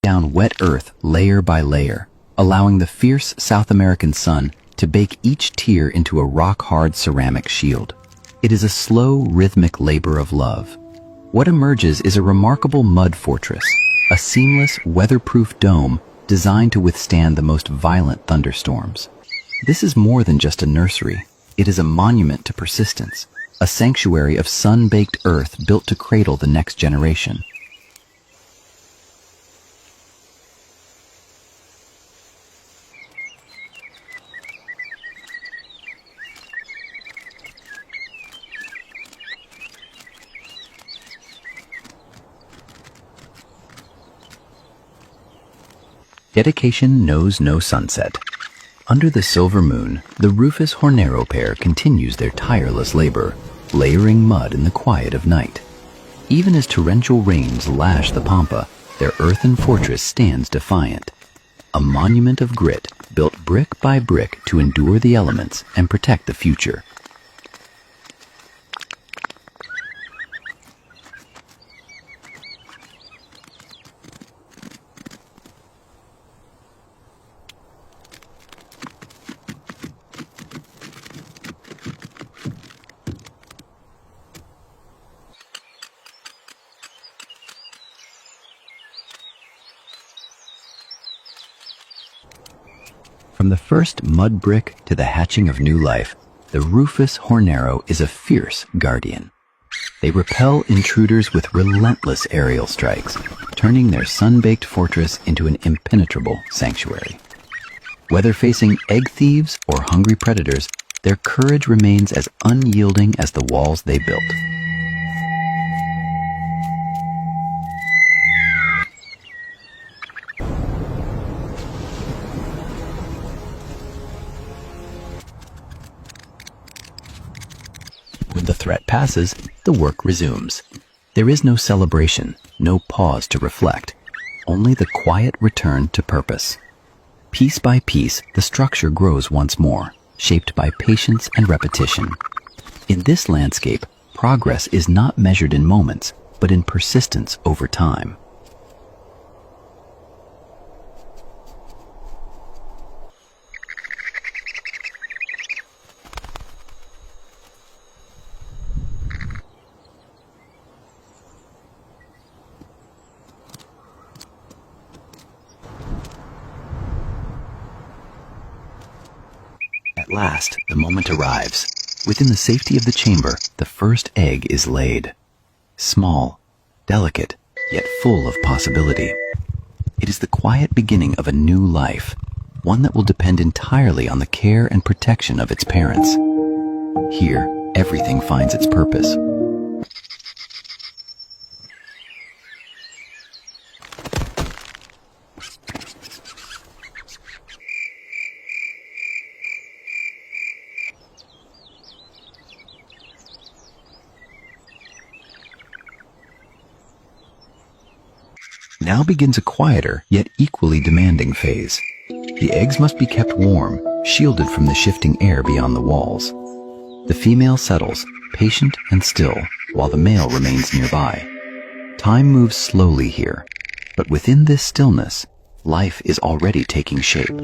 down wet earth layer by layer, allowing the fierce South American sun to bake each tear into a rock-hard ceramic shield. It is a slow, rhythmic labor of love. What emerges is a remarkable mud fortress, a seamless, weatherproof dome designed to withstand the most violent thunderstorms. This is more than just a nursery. It is a monument to persistence, a sanctuary of sun-baked earth built to cradle the next generation. Dedication knows no sunset. Under the silver moon, the Rufus Hornero pair continues their tireless labor, layering mud in the quiet of night. Even as torrential rains lash the pampa, their earthen fortress stands defiant. A monument of grit, built brick by brick to endure the elements and protect the future. From the first mud brick to the hatching of new life, the Rufus Hornero is a fierce guardian. They repel intruders with relentless aerial strikes, turning their sun-baked fortress into an impenetrable sanctuary. Whether facing egg thieves or hungry predators, their courage remains as unyielding as the walls they built. When the threat passes, the work resumes. There is no celebration, no pause to reflect, only the quiet return to purpose. Piece by piece, the structure grows once more, shaped by patience and repetition. In this landscape, progress is not measured in moments, but in persistence over time. At last, the moment arrives. Within the safety of the chamber, the first egg is laid. Small, delicate, yet full of possibility. It is the quiet beginning of a new life, one that will depend entirely on the care and protection of its parents. Here, everything finds its purpose. Now begins a quieter, yet equally demanding phase. The eggs must be kept warm, shielded from the shifting air beyond the walls. The female settles, patient and still, while the male remains nearby. Time moves slowly here, but within this stillness, life is already taking shape.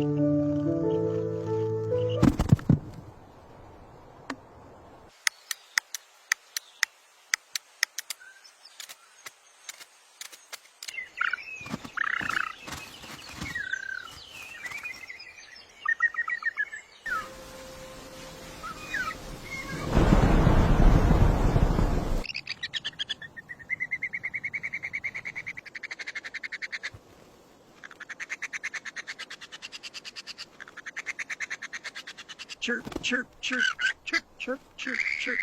Chirp, chirp, chirp, chirp, chirp, chirp, chirp.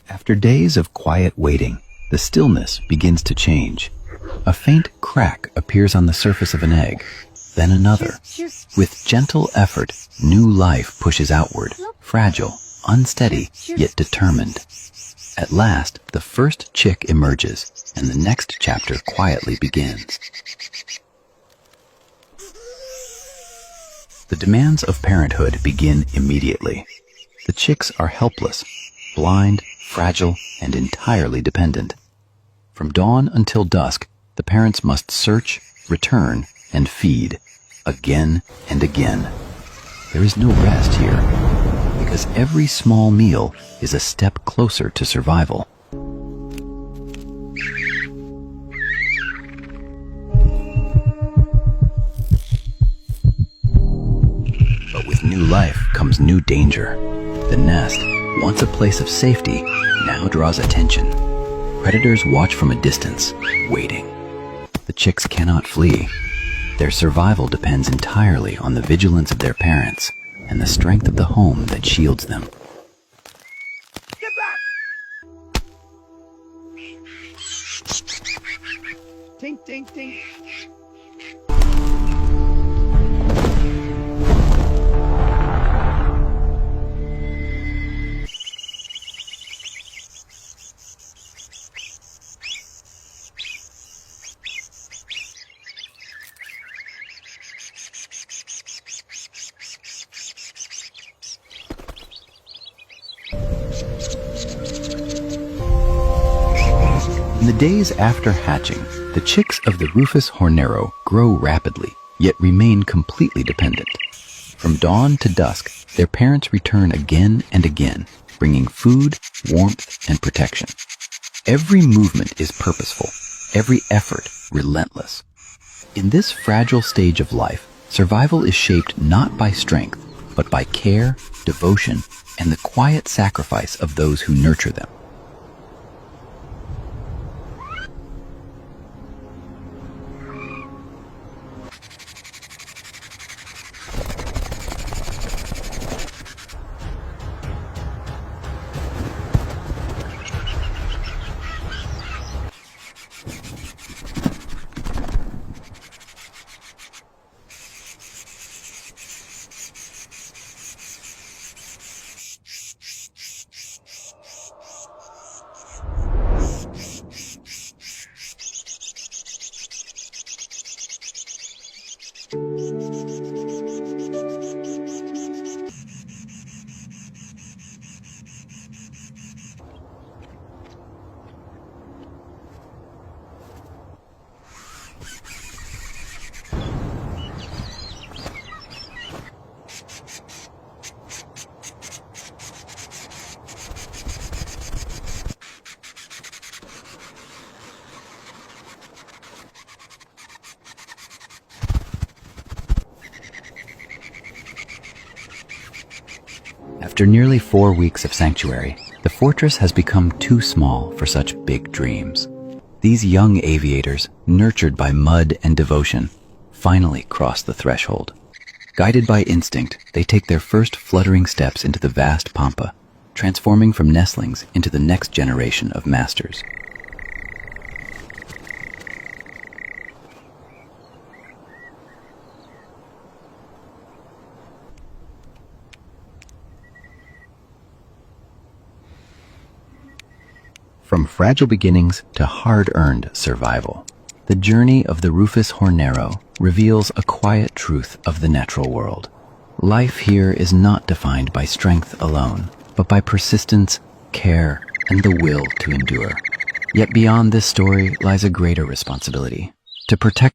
After days of quiet waiting, the stillness begins to change. A faint crack appears on the surface of an egg, then another. With gentle effort, new life pushes outward, fragile, unsteady, yet determined. At last, the first chick emerges, and the next chapter quietly begins. The demands of parenthood begin immediately. The chicks are helpless, blind, fragile, and entirely dependent. From dawn until dusk, the parents must search, return, and feed, again and again. There is no rest here, because every small meal is a step closer to survival. But with new life comes new danger. The nest, once a place of safety, now draws attention. Predators watch from a distance, waiting. The chicks cannot flee. Their survival depends entirely on the vigilance of their parents and the strength of the home that shields them. Get back! Tink, tink, tink. In the days after hatching, the chicks of the Rufous hornero grow rapidly, yet remain completely dependent. From dawn to dusk, their parents return again and again, bringing food, warmth, and protection. Every movement is purposeful, every effort relentless. In this fragile stage of life, survival is shaped not by strength, but by care, devotion, and the quiet sacrifice of those who nurture them. After nearly 4 weeks of sanctuary, the fortress has become too small for such big dreams. These young aviators, nurtured by mud and devotion, finally cross the threshold. Guided by instinct, they take their first fluttering steps into the vast pampa, transforming from nestlings into the next generation of masters. From fragile beginnings to hard-earned survival, the journey of the Rufous hornero reveals a quiet truth of the natural world. Life here is not defined by strength alone, but by persistence, care, and the will to endure. Yet beyond this story lies a greater responsibility: to protect